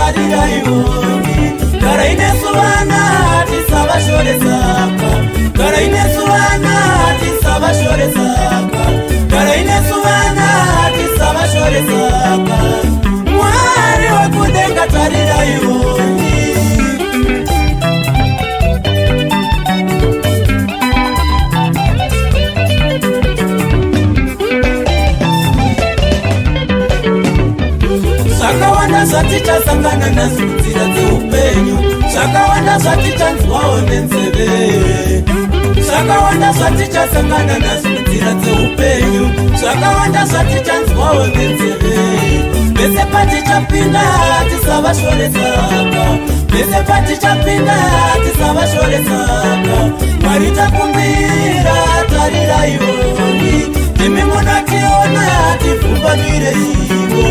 tarira ioni. Gara inesu vana tisava shore saka. Gara inesu vana tisava shore saka. Gara inesu vana tisava shore saka. Mwari wekudenga tarira ioni. Zvakawanda zvatichasangana nazvo nzira dzeupenyu. Zvakawanda zvatichanzwawo nenzeve. Zvakawanda zvatichasangana nazvo nzira dzeupenyu. Zvakawanda zvatichanzwawo nenzeve. Pese patichapinda tisavashoresaka. Pese patichapinda tisavashoresaka. Mwari takumbira tarira ioni. Imi munationa tipfumbanire ivo.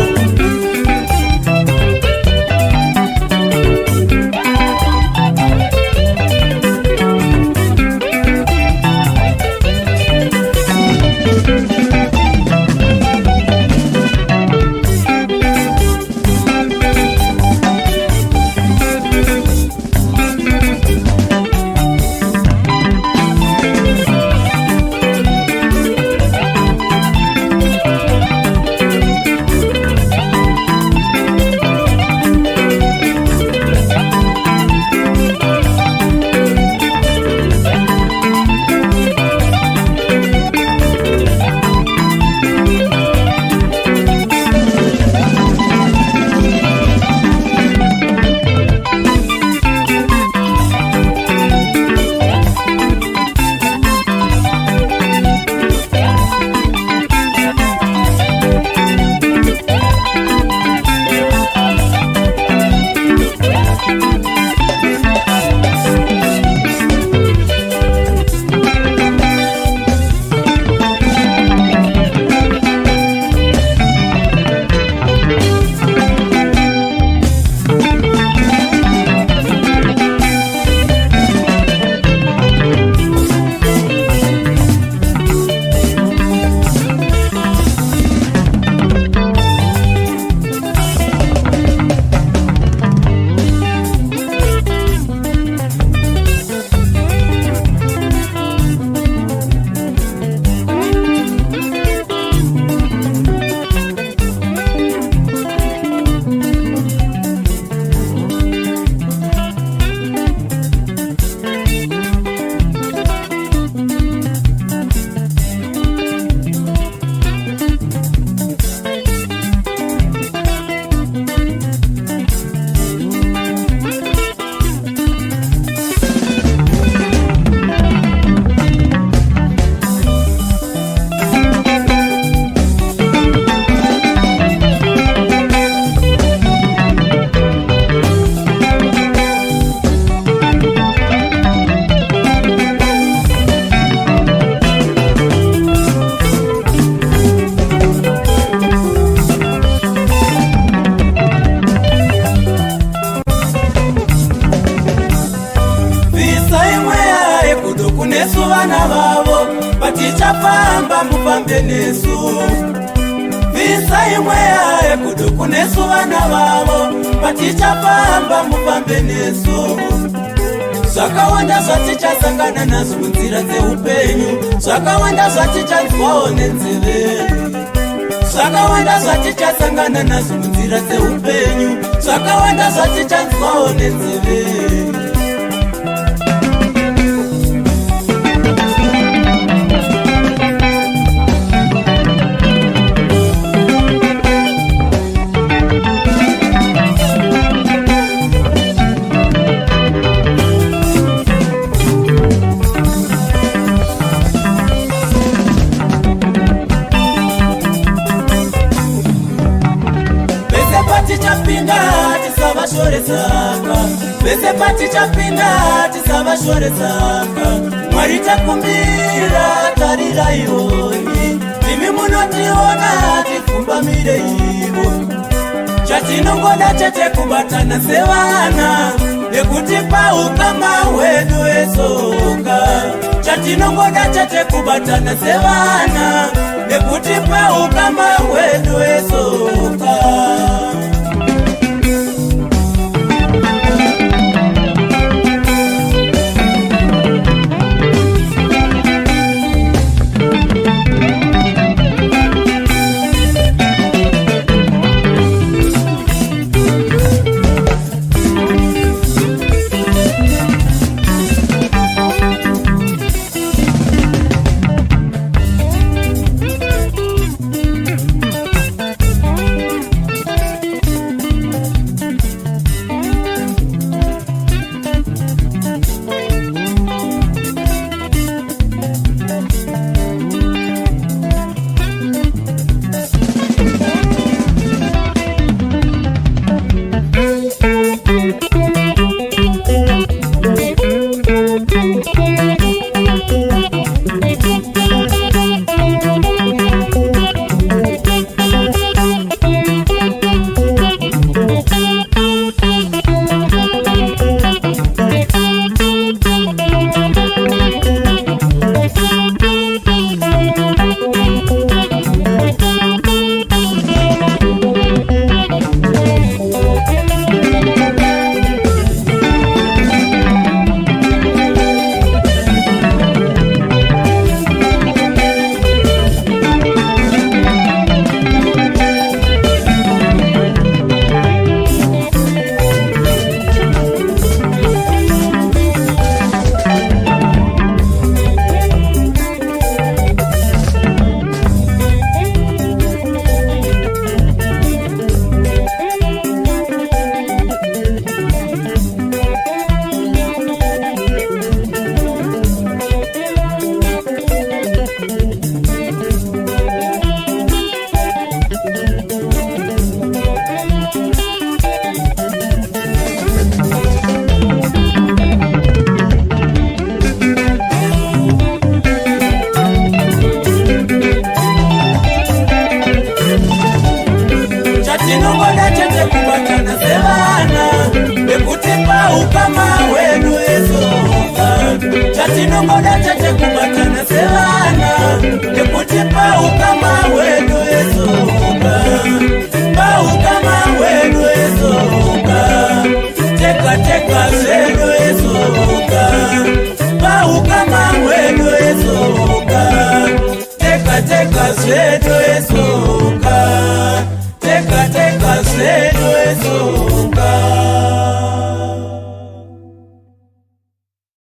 Nesu vana vavo vatichafamba mufambe nesu. Visa imweya yekuduku nesu vana vavo vatichafamba mufambe nesu. Zvakawanda zvatichasangana nazvo munzira dzeupenyu. Zvakawanda zvatichanzwawo nenzeve. Zvakawanda zvatichasangana nazvo munzira dzeupenyu. Zvakawanda zvatichanzwawo nenzeve. Pese patichapinda tisavashoresaka. Mwari takumbira tarira ioni. Imi munotiona tipfumbamire ivo. Chatinongoda chete kubatana sevana nekuti Pahukama Hwedu Esonga. Chatinongoda chete kubatana sevana nekuti Pahukama Hwedu Esonga. chatinongoda chete kubatana sevana nekuti Pahukama Hwedu ezoka. Chatinongoda chete kubatana sevana nekuti Pahukama Hwedu ezoka. Pahukama Hwedu ezoka. Teka teka zvedu ezoka. Pahukama Hwedu ezoka. Teka teka zvedu ezoka. Teka teka zvedu ezoka.